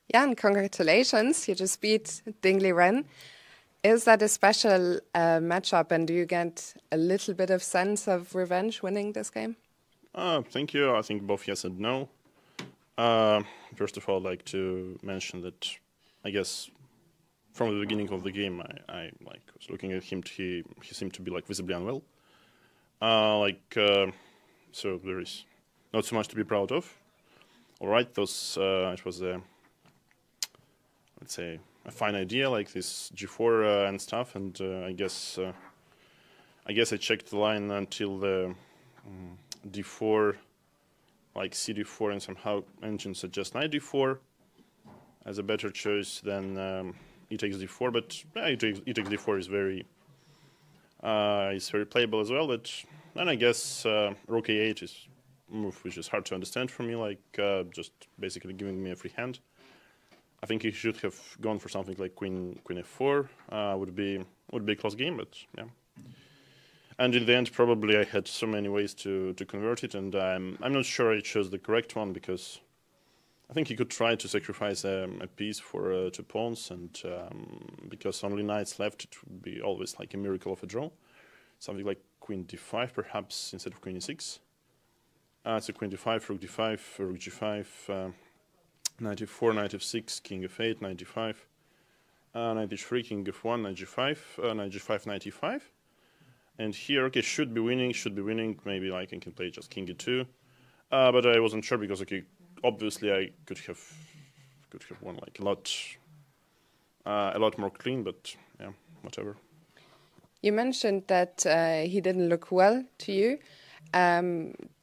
Yeah, and congratulations, you just beat Ding Liren. Is that a special matchup, and do you get a little bit of sense of revenge winning this game? Thank you. I think both yes and no. First of all, I'd like to mention that I guess from the beginning of the game, I was looking at him. He seemed to be visibly unwell. So there is not so much to be proud of. All right, it was let's say a fine idea, like this G4 and stuff, and I guess I checked the line until the D4, like CD4, and somehow engine suggests knight D4 as a better choice than e takes D4. But e takes D4 is very playable as well. And I guess Rook A8 is a move which is hard to understand for me, just basically giving me a free hand. I think he should have gone for something like Queen F4. Would be a close game, but yeah. And in the end, probably I had so many ways to convert it, and I'm not sure I chose the correct one, because I think he could try to sacrifice a piece for 2 pawns, and because only knights left, it would be always like a miracle of a draw. Something like Queen D5, perhaps, instead of Queen E6. So Queen D5, Rook D5, Rook G5, Knight F4, Knight F6, King F8, Knight D5, Knight H3, King F1, Knight G5, Knight G5, Knight E5. And here, okay, should be winning. Maybe I can play just King E2, but I wasn't sure because, okay, obviously I could have won a lot more clean, but yeah, whatever. You mentioned that he didn't look well to you.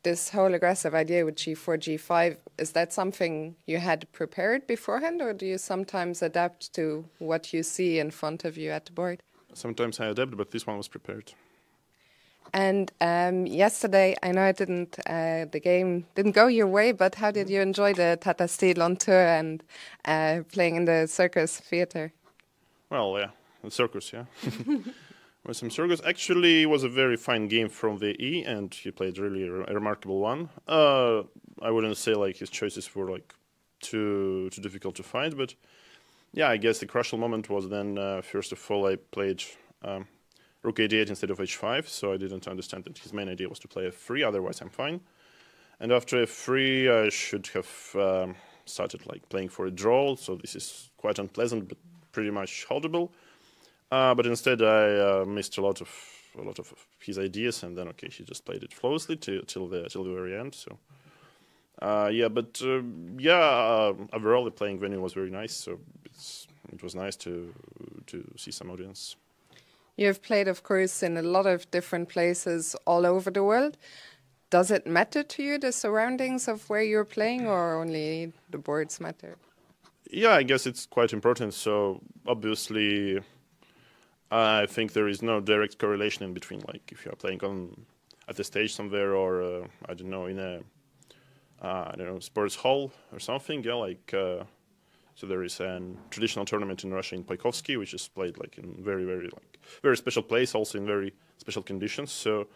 This whole aggressive idea with G4, G5, is that something you had prepared beforehand, or do you sometimes adapt to what you see in front of you at the board? Sometimes I adapt, but this one was prepared. And yesterday, I know the game didn't go your way, but how did you enjoy the Tata Steel on tour and playing in the circus theater? Well, yeah, the circus, yeah. With some circus. Actually, it was a very fine game from the E, and he played really a remarkable one. I wouldn't say his choices were too difficult to find, but yeah, I guess the crucial moment was then. First of all, I played Rook A8 instead of H5, so I didn't understand that his main idea was to play F3. Otherwise, I'm fine. And after F3, I should have started playing for a draw. So this is quite unpleasant, but pretty much holdable. But instead, I missed a lot of his ideas, and then he just played it flawlessly till the very end. So overall the playing venue was very nice. So it was nice to see some audience. You have played, of course, in a lot of different places all over the world. Does it matter to you, the surroundings of where you're playing, or only the boards matter? Yeah, I guess it's quite important. So obviously, I think there is no direct correlation in between, if you're playing at the stage somewhere, or I don't know, in a sports hall or something. Yeah, so there is a traditional tournament in Russia in Paikovsky, which is played in very special place, also in very special conditions. So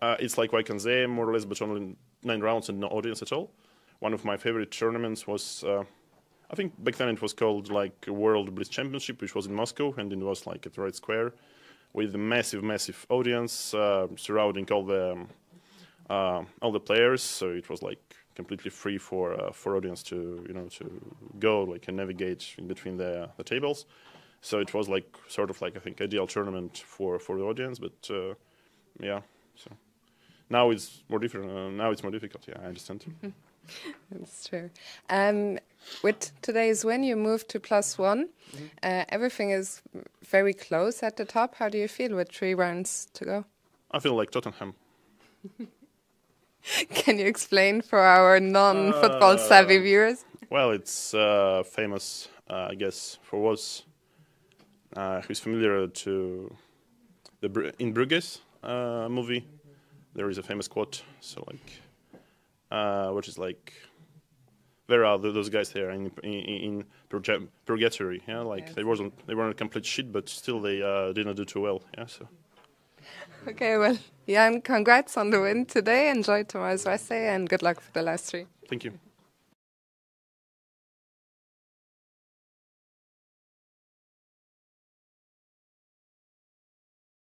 it's like Vaikanze, more or less, but only 9 rounds and no audience at all. One of my favorite tournaments was, I think back then it was called World Blitz Championship, which was in Moscow, and it was at the Red Square, with a massive audience surrounding all the players. So it was completely free for audience to go and navigate in between the tables. So it was sort of I think ideal tournament for the audience. But yeah, so now it's more different. Now it's more difficult. Yeah, I understand. That's true. With today's win, you moved to +1. Everything is very close at the top. How do you feel with 3 rounds to go? I feel like Tottenham. Can you explain for our non-football savvy viewers? Well, it's famous, I guess, for us who's familiar to in Bruges movie. There is a famous quote, so which is where are those guys there in purgatory? Yeah, yes. They weren't complete shit, but still they didn't do too well. Yeah, so. Okay, well, yeah, and congrats on the win today. Enjoy tomorrow's race day, and good luck for the last 3. Thank you.